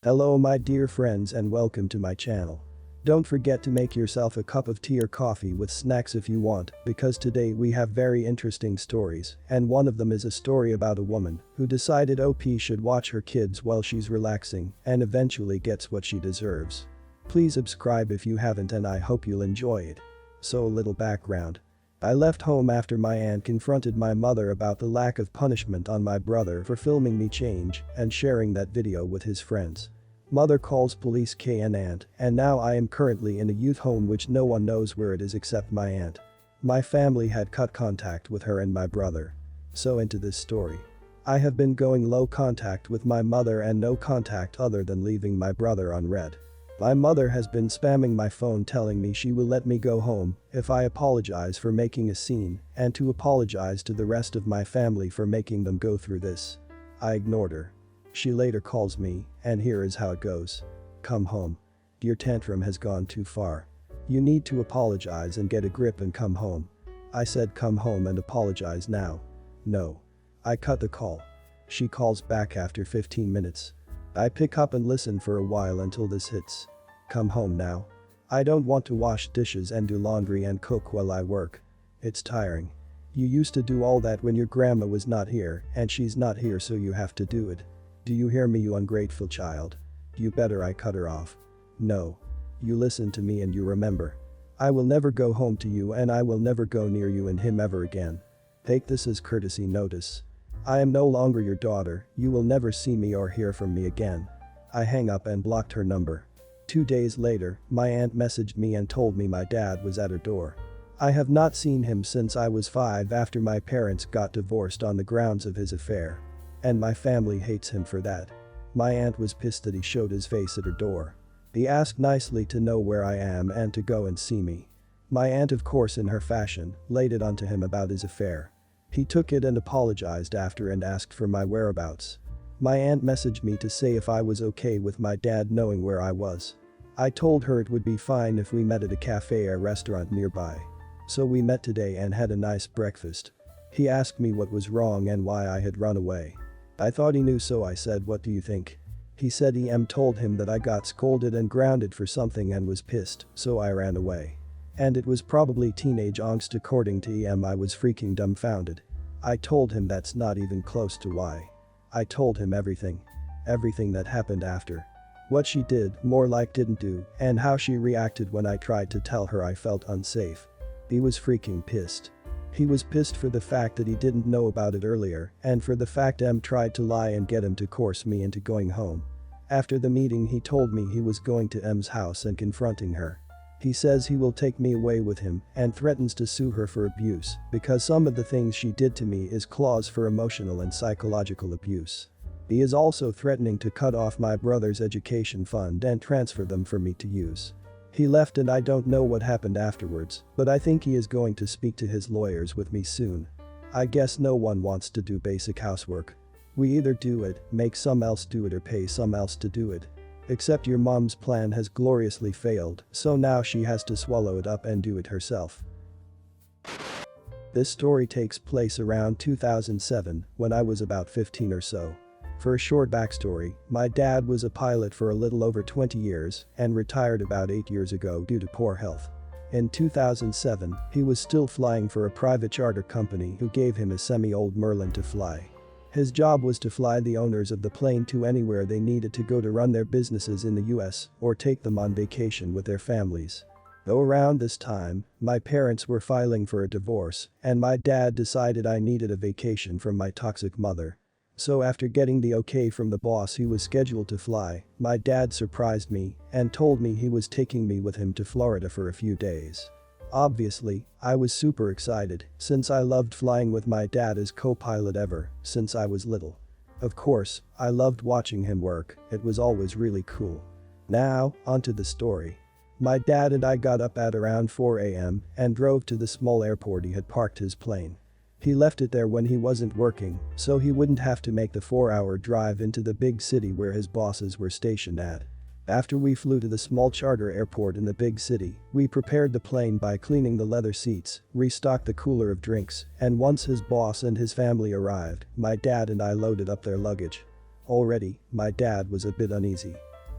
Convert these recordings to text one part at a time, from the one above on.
Hello my dear friends and welcome to my channel. Don't forget to make yourself a cup of tea or coffee with snacks if you want, because today we have very interesting stories, and one of them is a story about a woman who decided OP should watch her kids while she's relaxing and eventually gets what she deserves. Please subscribe if you haven't and I hope you'll enjoy it. So a little background. I left home after my aunt confronted my mother about the lack of punishment on my brother for filming me change and sharing that video with his friends. Mother calls police KN aunt, and now I am currently in a youth home which no one knows where it is except my aunt. My family had cut contact with her and my brother. So into this story. I have been going low contact with my mother and no contact other than leaving my brother on red. My mother has been spamming my phone telling me she will let me go home if I apologize for making a scene and to apologize to the rest of my family for making them go through this. I ignored her. She later calls me, and here is how it goes. Come home. Your tantrum has gone too far. You need to apologize and get a grip and come home. I said come home and apologize now. No. I cut the call. She calls back after 15 minutes. I pick up and listen for a while until this hits. Come home now. I don't want to wash dishes and do laundry and cook while I work. It's tiring. You used to do all that when your grandma was not here and she's not here so you have to do it. Do you hear me, you ungrateful child? You better. I cut her off. No. You listen to me and you remember. I will never go home to you and I will never go near you and him ever again. Take this as courtesy notice. I am no longer your daughter, you will never see me or hear from me again. I hang up and blocked her number. 2 days later, my aunt messaged me and told me my dad was at her door. I have not seen him since I was 5 after my parents got divorced on the grounds of his affair. And my family hates him for that. My aunt was pissed that he showed his face at her door. He asked nicely to know where I am and to go and see me. My aunt, of course in her fashion, laid it onto him about his affair. He took it and apologized after and asked for my whereabouts. My aunt messaged me to say if I was okay with my dad knowing where I was. I told her it would be fine if we met at a cafe or restaurant nearby. So we met today and had a nice breakfast. He asked me what was wrong and why I had run away. I thought he knew, so I said, what do you think? He said told him that I got scolded and grounded for something and was pissed, so I ran away. And it was probably teenage angst according to I was freaking dumbfounded. I told him that's not even close to why. I told him everything. Everything that happened after. What she did, more like didn't do, and how she reacted when I tried to tell her I felt unsafe. He was freaking pissed. He was pissed for the fact that he didn't know about it earlier and for the fact tried to lie and get him to coerce me into going home. After the meeting he told me he was going to M's house and confronting her. He says he will take me away with him and threatens to sue her for abuse because some of the things she did to me is clause for emotional and psychological abuse. He is also threatening to cut off my brother's education fund and transfer them for me to use. He left and I don't know what happened afterwards, but I think he is going to speak to his lawyers with me soon. I guess no one wants to do basic housework. We either do it, make some else do it, or pay some else to do it. Except your mom's plan has gloriously failed, so now she has to swallow it up and do it herself. This story takes place around 2007 when I was about 15 or so. For a short backstory, my dad was a pilot for a little over 20 years and retired about 8 years ago due to poor health. In 2007, he was still flying for a private charter company who gave him a semi-old Merlin to fly. His job was to fly the owners of the plane to anywhere they needed to go to run their businesses in the US or take them on vacation with their families. Though around this time, my parents were filing for a divorce and my dad decided I needed a vacation from my toxic mother. So after getting the okay from the boss he was scheduled to fly, my dad surprised me and told me he was taking me with him to Florida for a few days. Obviously, I was super excited since I loved flying with my dad as co-pilot ever since I was little. Of course, I loved watching him work, it was always really cool. Now, onto the story. My dad and I got up at around 4 a.m. and drove to the small airport he had parked his plane. He left it there when he wasn't working, so he wouldn't have to make the 4-hour drive into the big city where his bosses were stationed at. After we flew to the small charter airport in the big city, we prepared the plane by cleaning the leather seats, restocked the cooler of drinks, and once his boss and his family arrived, my dad and I loaded up their luggage. Already, my dad was a bit uneasy.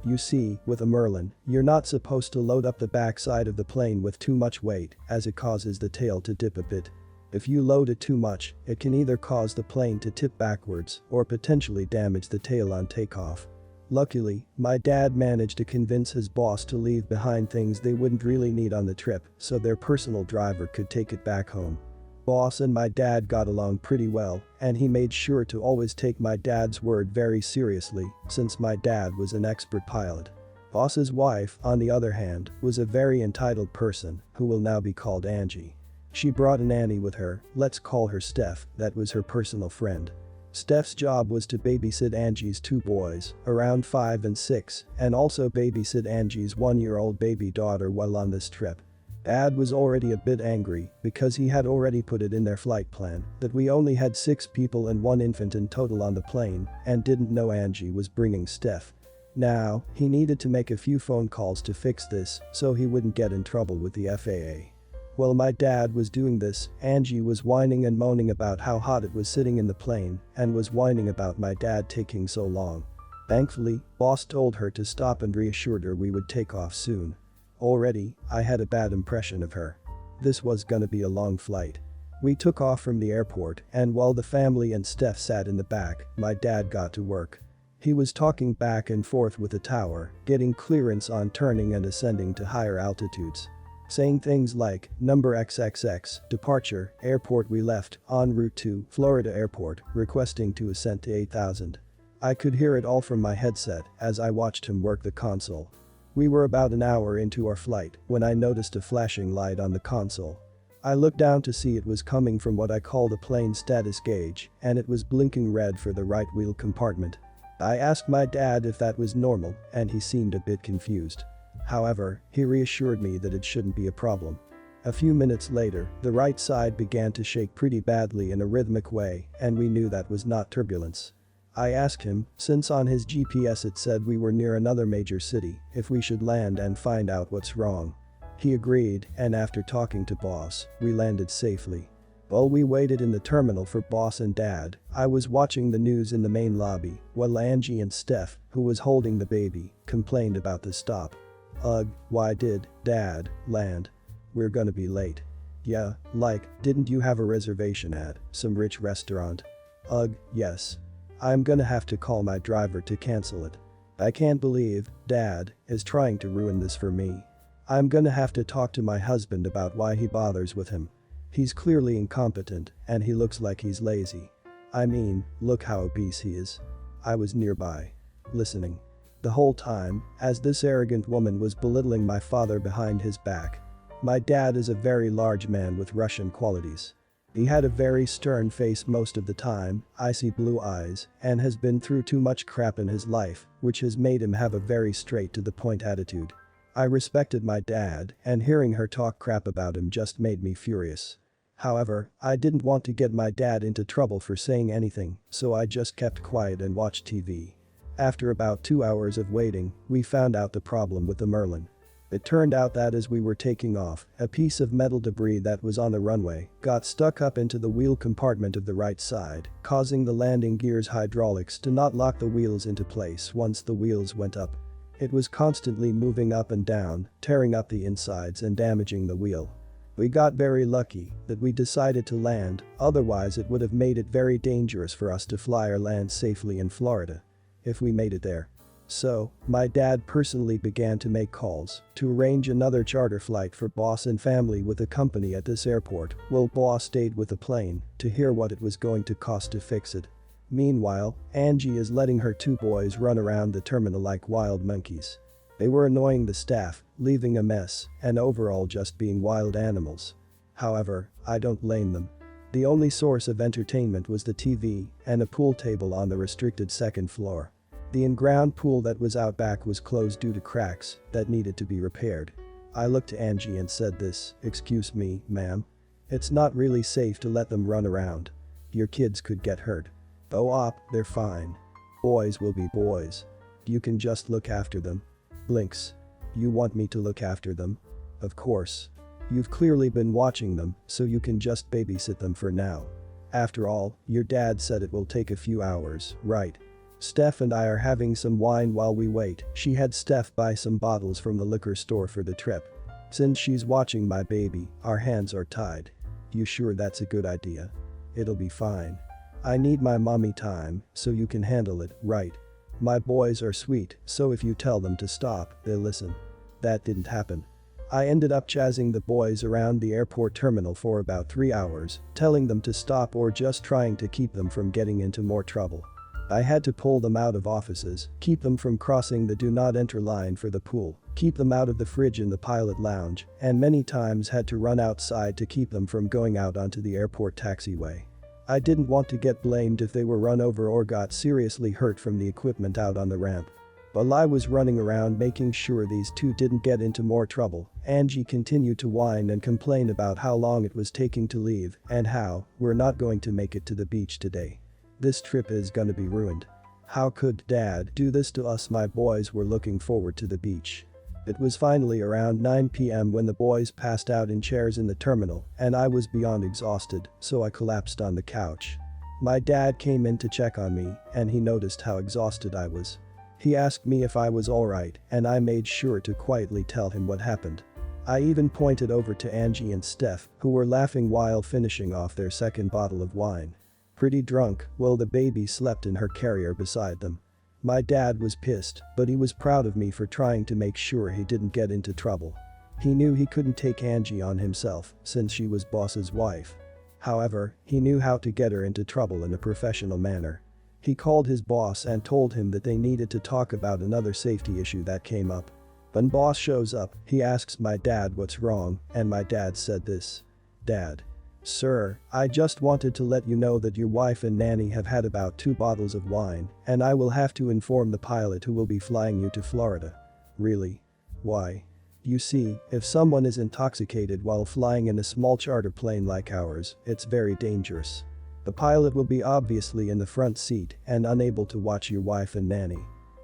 You see, with a Merlin, you're not supposed to load up the backside of the plane with too much weight, as it causes the tail to dip a bit. If you load it too much, it can either cause the plane to tip backwards or potentially damage the tail on takeoff. Luckily, my dad managed to convince his boss to leave behind things they wouldn't really need on the trip so their personal driver could take it back home. Boss and my dad got along pretty well, and he made sure to always take my dad's word very seriously since my dad was an expert pilot. Boss's wife, on the other hand, was a very entitled person who will now be called Angie. She brought a nanny with her, let's call her Steph, that was her personal friend. Steph's job was to babysit Angie's two boys, around 5 and 6, and also babysit Angie's 1-year-old baby daughter while on this trip. Dad was already a bit angry because he had already put it in their flight plan that we only had 6 people and 1 infant in total on the plane and didn't know Angie was bringing Steph. Now, he needed to make a few phone calls to fix this so he wouldn't get in trouble with the FAA. While my dad was doing this, Angie was whining and moaning about how hot it was sitting in the plane and was whining about my dad taking so long. Thankfully, boss told her to stop and reassured her we would take off soon. Already, I had a bad impression of her. This was gonna be a long flight. We took off from the airport and while the family and Steph sat in the back, my dad got to work. He was talking back and forth with the tower, getting clearance on turning and ascending to higher altitudes. Saying things like, number XXX, departure, airport we left, en route to Florida airport, requesting to ascend to 8,000. I could hear it all from my headset as I watched him work the console. We were about an hour into our flight when I noticed a flashing light on the console. I looked down to see it was coming from what I call the plane status gauge, and it was blinking red for the right wheel compartment. I asked my dad if that was normal, and he seemed a bit confused. However, he reassured me that it shouldn't be a problem. A few minutes later, the right side began to shake pretty badly in a rhythmic way, and we knew that was not turbulence. I asked him, since on his GPS it said we were near another major city, if we should land and find out what's wrong. He agreed, and after talking to boss, we landed safely. While we waited in the terminal for boss and dad, I was watching the news in the main lobby while Angie and Steph, who was holding the baby, complained about the stop. Ugh, why did Dad land? We're gonna be late. Yeah, like, didn't you have a reservation at some rich restaurant? Ugh, yes. I'm gonna have to call my driver to cancel it. I can't believe Dad is trying to ruin this for me. I'm gonna have to talk to my husband about why he bothers with him. He's clearly incompetent and he looks like he's lazy. I mean, look how obese he is. I was nearby, listening. The whole time, as this arrogant woman was belittling my father behind his back. My dad is a very large man with Russian qualities. He had a very stern face most of the time, icy blue eyes, and has been through too much crap in his life, which has made him have a very straight-to-the-point attitude. I respected my dad, and hearing her talk crap about him just made me furious. However, I didn't want to get my dad into trouble for saying anything, so I just kept quiet and watched TV. After about 2 hours of waiting, we found out the problem with the Merlin. It turned out that as we were taking off, a piece of metal debris that was on the runway got stuck up into the wheel compartment of the right side, causing the landing gear's hydraulics to not lock the wheels into place once the wheels went up. It was constantly moving up and down, tearing up the insides and damaging the wheel. We got very lucky that we decided to land, otherwise it would have made it very dangerous for us to fly or land safely in Florida. If we made it there. So, my dad personally began to make calls to arrange another charter flight for boss and family with a company at this airport while boss stayed with the plane to hear what it was going to cost to fix it. Meanwhile, Angie is letting her 2 boys run around the terminal like wild monkeys. They were annoying the staff, leaving a mess, and overall just being wild animals. However, I don't blame them. The only source of entertainment was the TV and a pool table on the restricted second floor. The in-ground pool that was out back was closed due to cracks that needed to be repaired. I looked to Angie and said this, "Excuse me, ma'am. It's not really safe to let them run around. Your kids could get hurt." "Oh they're fine. Boys will be boys. You can just look after them." Blinks. "You want me to look after them?" "Of course. You've clearly been watching them, so you can just babysit them for now. After all, your dad said it will take a few hours, right?" Steph and I are having some wine while we wait. She had Steph buy some bottles from the liquor store for the trip. Since she's watching my baby, our hands are tied. You sure that's a good idea? It'll be fine. I need my mommy time, so you can handle it, right? My boys are sweet, so if you tell them to stop, they'll listen. That didn't happen. I ended up chasing the boys around the airport terminal for about 3 hours, telling them to stop or just trying to keep them from getting into more trouble. I had to pull them out of offices, keep them from crossing the do not enter line for the pool, keep them out of the fridge in the pilot lounge, and many times had to run outside to keep them from going out onto the airport taxiway. I didn't want to get blamed if they were run over or got seriously hurt from the equipment out on the ramp. While I was running around making sure these two didn't get into more trouble, Angie continued to whine and complain about how long it was taking to leave and how we're not going to make it to the beach today. This trip is gonna be ruined. How could Dad do this to us? My boys were looking forward to the beach. It was finally around 9 p.m. when the boys passed out in chairs in the terminal and I was beyond exhausted, so I collapsed on the couch. My dad came in to check on me and he noticed how exhausted I was. He asked me if I was alright and I made sure to quietly tell him what happened. I even pointed over to Angie and Steph, who were laughing while finishing off their second bottle of wine. Pretty drunk, while the baby slept in her carrier beside them. My dad was pissed, but he was proud of me for trying to make sure he didn't get into trouble. He knew he couldn't take Angie on himself since she was boss's wife. However, he knew how to get her into trouble in a professional manner. He called his boss and told him that they needed to talk about another safety issue that came up. When boss shows up, he asks my dad what's wrong, and my dad said this. Dad. Sir, I just wanted to let you know that your wife and nanny have had about 2 bottles of wine, and I will have to inform the pilot who will be flying you to Florida. Really? Why? You see, if someone is intoxicated while flying in a small charter plane like ours, it's very dangerous. The pilot will be obviously in the front seat and unable to watch your wife and nanny.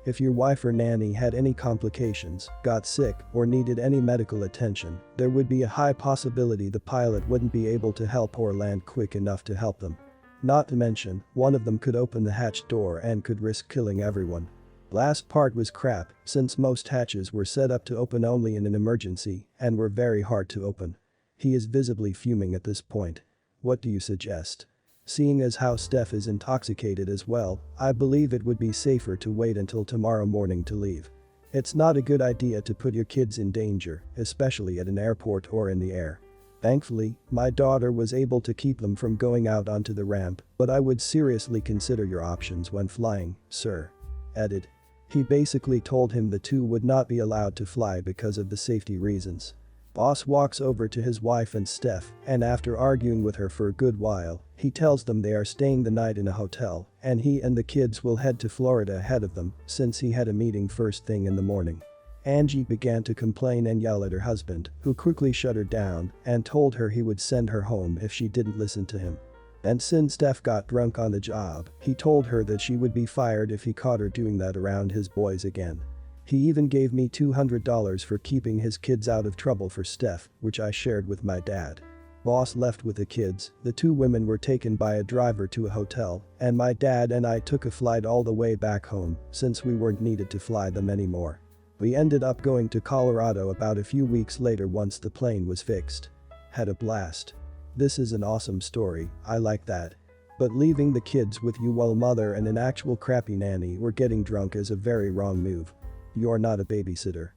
If your wife or nanny had any complications, got sick, or needed any medical attention, there would be a high possibility the pilot wouldn't be able to help or land quick enough to help them. Not to mention, one of them could open the hatch door and could risk killing everyone. Last part was crap, since most hatches were set up to open only in an emergency and were very hard to open. He is visibly fuming at this point. What do you suggest? Seeing as how Steph is intoxicated as well, I believe it would be safer to wait until tomorrow morning to leave. It's not a good idea to put your kids in danger, especially at an airport or in the air. Thankfully, my daughter was able to keep them from going out onto the ramp, but I would seriously consider your options when flying, sir. Edit. He basically told him the two would not be allowed to fly because of the safety reasons. Boss walks over to his wife and Steph, and after arguing with her for a good while, he tells them they are staying the night in a hotel, and he and the kids will head to Florida ahead of them since he had a meeting first thing in the morning. Angie began to complain and yell at her husband, who quickly shut her down and told her he would send her home if she didn't listen to him. And since Steph got drunk on the job, he told her that she would be fired if he caught her doing that around his boys again. He even gave me $200 for keeping his kids out of trouble for Steph, which I shared with my dad. Boss left with the kids, the 2 women were taken by a driver to a hotel, and my dad and I took a flight all the way back home since we weren't needed to fly them anymore. We ended up going to Colorado about a few weeks later once the plane was fixed. Had a blast. This is an awesome story, I like that. But leaving the kids with you while mother and an actual crappy nanny were getting drunk is a very wrong move. You're not a babysitter.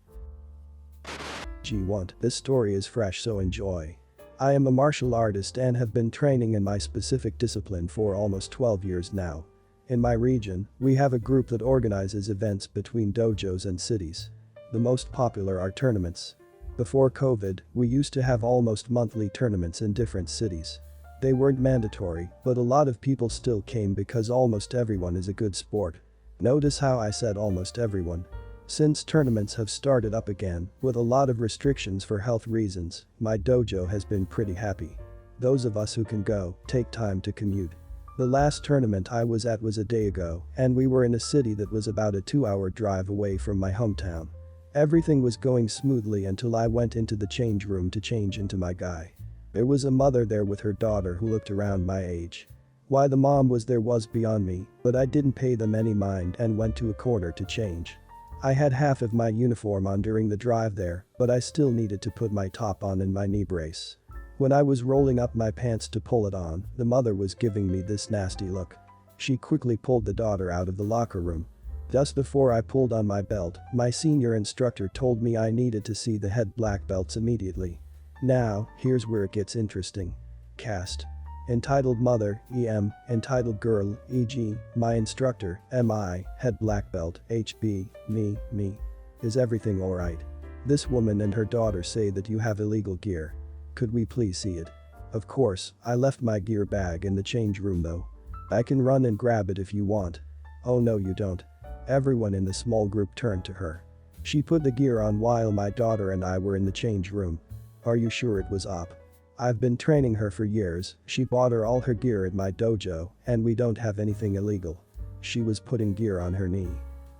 G1. This story is fresh, so enjoy. I am a martial artist and have been training in my specific discipline for almost 12 years now. In my region, we have a group that organizes events between dojos and cities. The most popular are tournaments. Before COVID, we used to have almost monthly tournaments in different cities. They weren't mandatory, but a lot of people still came because almost everyone is a good sport. Notice how I said almost everyone. Since tournaments have started up again, with a lot of restrictions for health reasons, my dojo has been pretty happy. Those of us who can go, take time to commute. The last tournament I was at was a day ago, and we were in a city that was about a 2-hour drive away from my hometown. Everything was going smoothly until I went into the change room to change into my guy. There was a mother there with her daughter who looked around my age. Why the mom was there was beyond me, but I didn't pay them any mind and went to a corner to change. I had half of my uniform on during the drive there, but I still needed to put my top on and my knee brace. When I was rolling up my pants to pull it on, the mother was giving me this nasty look. She quickly pulled the daughter out of the locker room. Just before I pulled on my belt, my senior instructor told me I needed to see the head black belts immediately. Now, here's where it gets interesting. Cast. Entitled mother, EM, entitled girl, EG, my instructor, MI, head black belt, HB, me. Is everything alright? This woman and her daughter say that you have illegal gear. Could we please see it? Of course, I left my gear bag in the change room though. I can run and grab it if you want. Oh no you don't. Everyone in the small group turned to her. She put the gear on while my daughter and I were in the change room. Are you sure it was op? I've been training her for years, she bought her all her gear at my dojo, and we don't have anything illegal. She was putting gear on her knee.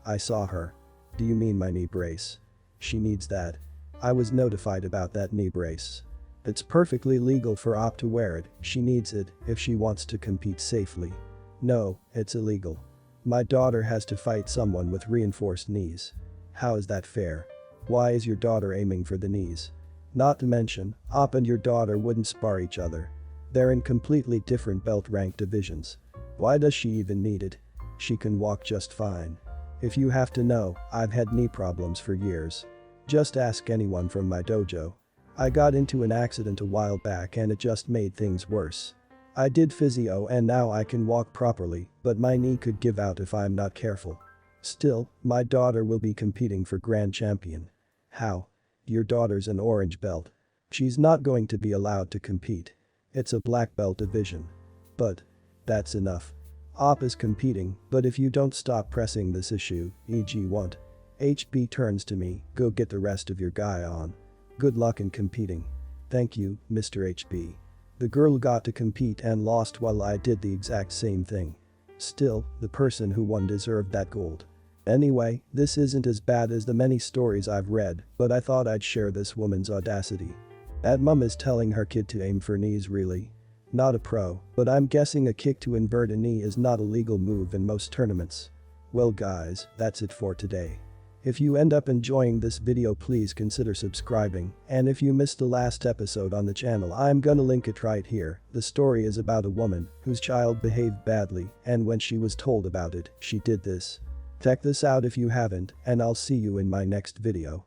I saw her. Do you mean my knee brace? She needs that. I was notified about that knee brace. It's perfectly legal for op to wear it, she needs it if she wants to compete safely. No, it's illegal. My daughter has to fight someone with reinforced knees. How is that fair? Why is your daughter aiming for the knees? Not to mention, op and your daughter wouldn't spar each other. They're in completely different belt rank divisions. Why does she even need it? She can walk just fine. If you have to know, I've had knee problems for years. Just ask anyone from my dojo. I got into an accident a while back and it just made things worse. I did physio and now I can walk properly, but my knee could give out if I'm not careful. Still, my daughter will be competing for grand champion. How? Your daughter's an orange belt. She's not going to be allowed to compete. It's a black belt division. But that's enough. Op is competing, but if you don't stop pressing this issue, e.g. won't. HB turns to me, go get the rest of your guy on. Good luck in competing. Thank you, Mr. HB. The girl got to compete and lost while I did the exact same thing. Still, the person who won deserved that gold. Anyway, this isn't as bad as the many stories I've read, but I thought I'd share this woman's audacity. That mum is telling her kid to aim for knees really? Not a pro, but I'm guessing a kick to invert a knee is not a legal move in most tournaments. Well guys, that's it for today. If you end up enjoying this video please consider subscribing, and if you missed the last episode on the channel I'm gonna link it right here. The story is about a woman whose child behaved badly and when she was told about it, she did this. Check this out if you haven't, and I'll see you in my next video.